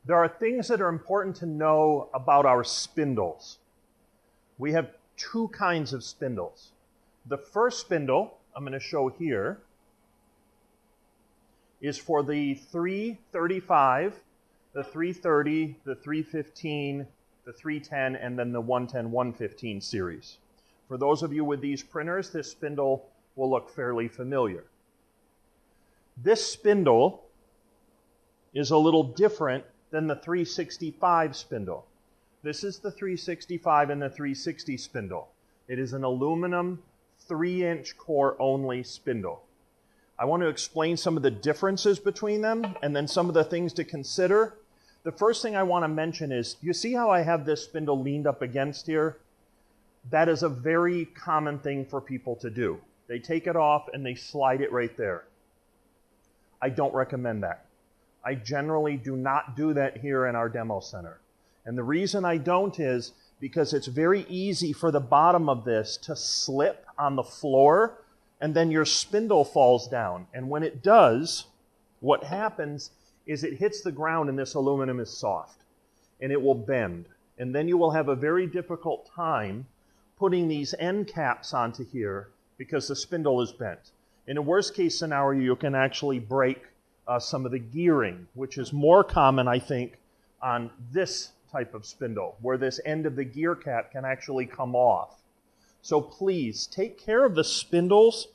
There are things that are important to know about our spindles. We have two kinds of spindles. The first spindle, I'm going to show here, is for the 335, the 330, the 315, the 310, and then the 110, 115 series. For those of you with these printers, this spindle will look fairly familiar. This spindle is a little different than the 365 spindle. This is the 365 and the 360 spindle. It is an aluminum 3-inch core only spindle. I want to explain some of the differences between them and then some of the things to consider. The first thing I want to mention is, you see how I have this spindle leaned up against here? That is a very common thing for people to do. They take it off and they slide it right there. I don't recommend that. I generally do not do that here in our demo center. And the reason I don't is because it's very easy for the bottom of this to slip on the floor and then your spindle falls down. And when it does, what happens is it hits the ground and this aluminum is soft and it will bend. And then you will have a very difficult time putting these end caps onto here because the spindle is bent. In a worst case scenario, you can actually break some of the gearing, which is more common, I think, on this type of spindle, where this end of the gear cap can actually come off. So please, take care of the spindles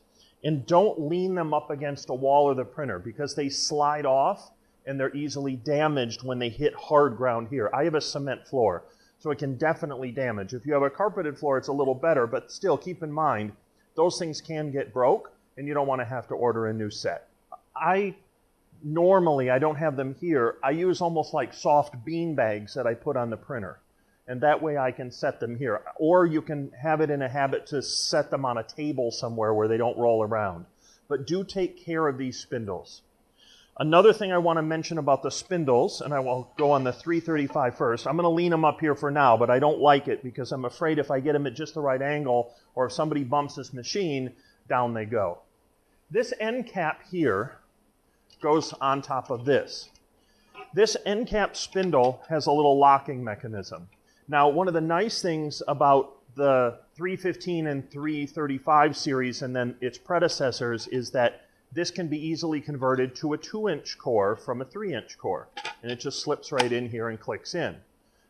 and don't lean them up against a wall or the printer because they slide off and they're easily damaged when they hit hard ground here. I have a cement floor, so it can definitely damage. If you have a carpeted floor, it's a little better, but still keep in mind, those things can get broke and you don't want to have to order a new set. Normally, I don't have them here. I use almost like soft bean bags that I put on the printer. And that way I can set them here. Or you can have it in a habit to set them on a table somewhere where they don't roll around. But do take care of these spindles. Another thing I want to mention about the spindles, and I will go on the 335 first. I'm going to lean them up here for now, but I don't like it because I'm afraid if I get them at just the right angle, or if somebody bumps this machine, down they go. This end cap here goes on top of this. This end cap spindle has a little locking mechanism. Now, one of the nice things about the 315 and 335 series and then its predecessors is that this can be easily converted to a 2-inch core from a 3-inch core. And it just slips right in here and clicks in.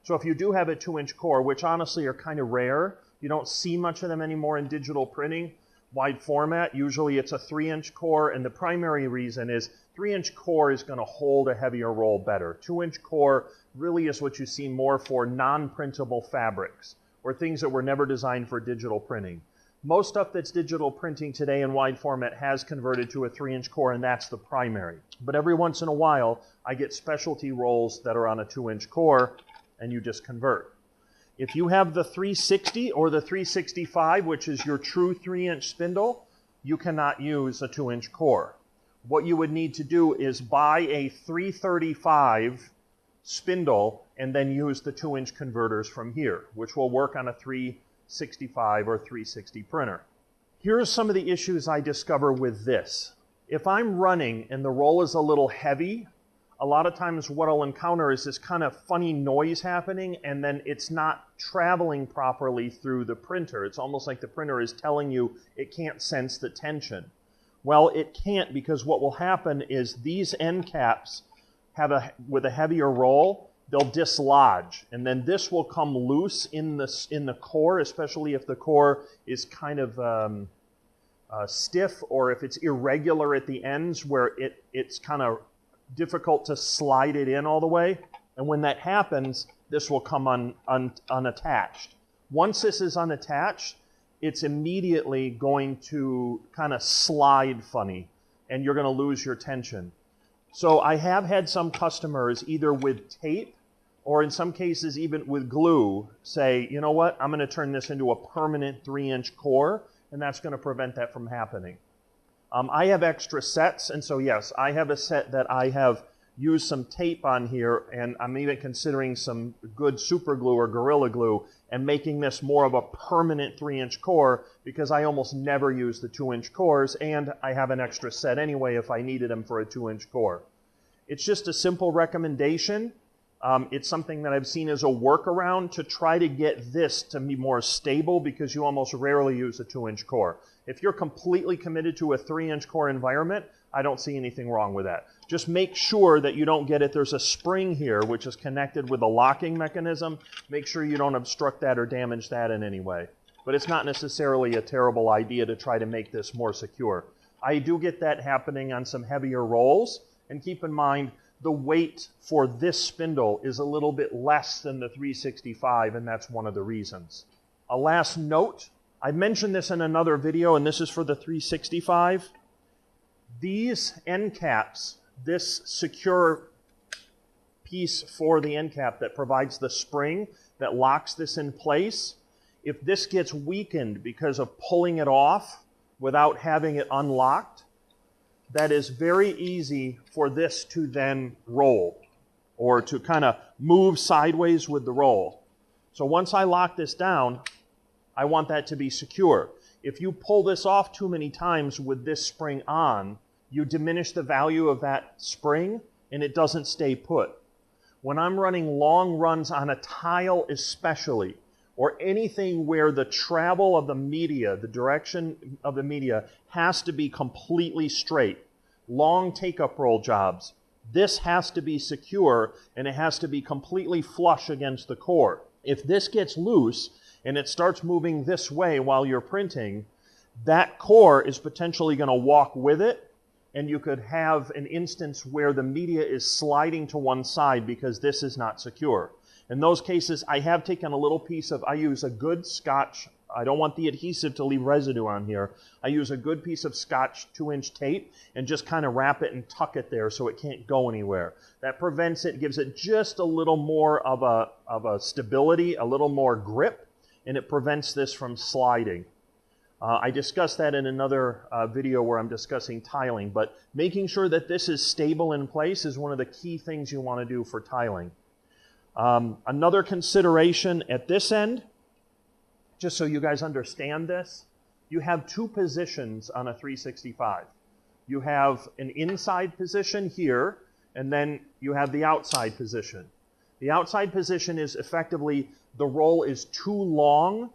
So if you do have a 2-inch core, which honestly are kind of rare, you don't see much of them anymore in digital printing, wide format, usually it's a 3-inch core, and the primary reason is 3-inch core is going to hold a heavier roll better. 2-inch core really is what you see more for non-printable fabrics, or things that were never designed for digital printing. Most stuff that's digital printing today in wide format has converted to a 3-inch core, and that's the primary. But every once in a while, I get specialty rolls that are on a 2-inch core, and you just convert. If you have the 360 or the 365, which is your true 3-inch spindle, you cannot use a 2-inch core. What you would need to do is buy a 335 spindle and then use the 2-inch converters from here, which will work on a 365 or 360 printer. Here are some of the issues I discover with this. If I'm running and the roll is a little heavy, a lot of times what I'll encounter is this kind of funny noise happening and then it's not traveling properly through the printer. It's almost like the printer is telling you it can't sense the tension. Well, it can't, because what will happen is these end caps with a heavier roll, they'll dislodge, and then this will come loose in the core, especially if the core is kind of stiff or if it's irregular at the ends where it's kind of difficult to slide it in all the way. And when that happens, this will come unattached. Once this is unattached, it's immediately going to kind of slide funny, and you're going to lose your tension. So I have had some customers, either with tape or in some cases even with glue, say, you know what, I'm going to turn this into a permanent 3-inch core, and that's going to prevent that from happening. I have extra sets, and so yes, I have a set that I have used some tape on here, and I'm even considering some good super glue or Gorilla Glue and making this more of a permanent 3-inch core, because I almost never use the 2-inch cores, and I have an extra set anyway if I needed them for a 2-inch core. It's just a simple recommendation. It's something that I've seen as a workaround to try to get this to be more stable because you almost rarely use a 2-inch core. If you're completely committed to a 3-inch core environment, I don't see anything wrong with that. Just make sure that you don't get it. There's a spring here which is connected with a locking mechanism. Make sure you don't obstruct that or damage that in any way. But it's not necessarily a terrible idea to try to make this more secure. I do get that happening on some heavier rolls, and keep in mind the weight for this spindle is a little bit less than the 365, and that's one of the reasons. A last note, I mentioned this in another video, and this is for the 365. These end caps, this secure piece for the end cap that provides the spring that locks this in place, if this gets weakened because of pulling it off without having it unlocked, that is very easy for this to then roll or to kind of move sideways with the roll. So once I lock this down, I want that to be secure. If you pull this off too many times with this spring on, you diminish the value of that spring and it doesn't stay put. When I'm running long runs on a tile especially, or anything where the travel of the media, the direction of the media, has to be completely straight. Long take-up roll jobs. This has to be secure, and it has to be completely flush against the core. If this gets loose, and it starts moving this way while you're printing, that core is potentially going to walk with it, and you could have an instance where the media is sliding to one side because this is not secure. In those cases, I have taken a little piece of, I use a good Scotch, I don't want the adhesive to leave residue on here. I use a good piece of Scotch 2-inch tape and just kind of wrap it and tuck it there so it can't go anywhere. That prevents it, gives it just a little more of a stability, a little more grip, and it prevents this from sliding. I discussed that in another video where I'm discussing tiling, but making sure that this is stable in place is one of the key things you want to do for tiling. Another consideration at this end, just so you guys understand this, you have two positions on a 365. You have an inside position here, and then you have the outside position. The outside position is effectively the roll is too long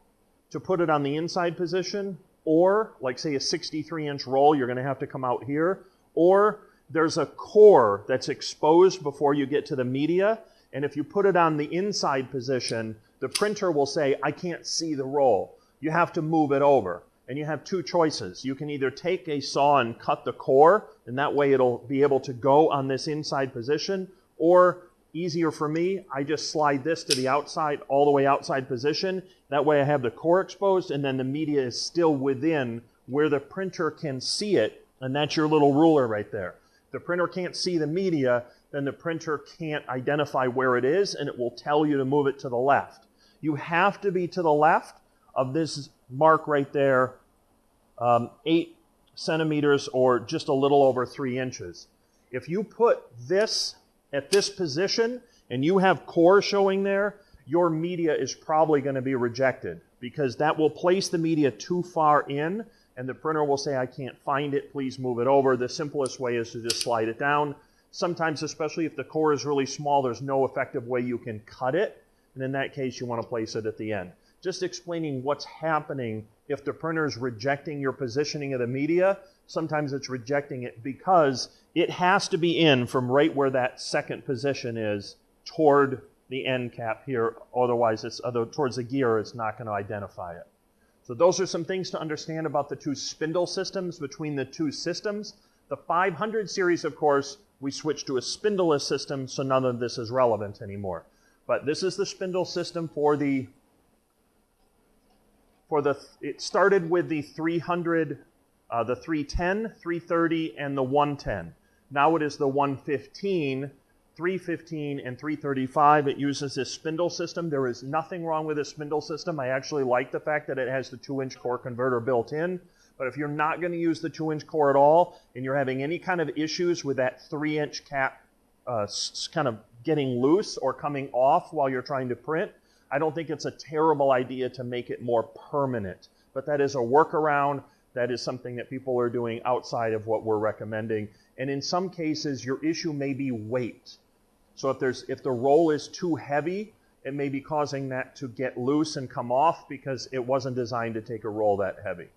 to put it on the inside position, or like say a 63-inch roll, you're going to have to come out here, or there's a core that's exposed before you get to the media. And if you put it on the inside position, the printer will say, I can't see the roll. You have to move it over. And you have two choices. You can either take a saw and cut the core, and that way it'll be able to go on this inside position, or easier for me, I just slide this to the outside, all the way outside position. That way I have the core exposed, and then the media is still within where the printer can see it, and that's your little ruler right there. If the printer can't see the media, then the printer can't identify where it is, and it will tell you to move it to the left. You have to be to the left of this mark right there, 8 centimeters or just a little over 3 inches. If you put this at this position and you have core showing there, your media is probably going to be rejected because that will place the media too far in, and the printer will say, I can't find it, please move it over. The simplest way is to just slide it down. Sometimes, especially if the core is really small, there's no effective way you can cut it. And in that case, you want to place it at the end. Just explaining what's happening if the printer is rejecting your positioning of the media. Sometimes it's rejecting it because it has to be in from right where that second position is toward the end cap here. Otherwise, towards the gear, it's not going to identify it. So those are some things to understand about the two spindle systems between the two systems. The 500 series, of course, we switched to a spindleless system, so none of this is relevant anymore. But this is the spindle system it started with the 300, the 310, 330, and the 110. Now it is the 115, 315, and 335. It uses this spindle system. There is nothing wrong with this spindle system. I actually like the fact that it has the 2-inch core converter built in. But if you're not going to use the 2-inch core at all, and you're having any kind of issues with that 3-inch cap kind of getting loose or coming off while you're trying to print, I don't think it's a terrible idea to make it more permanent. But that is a workaround. That is something that people are doing outside of what we're recommending. And in some cases, your issue may be weight. So if the roll is too heavy, it may be causing that to get loose and come off because it wasn't designed to take a roll that heavy.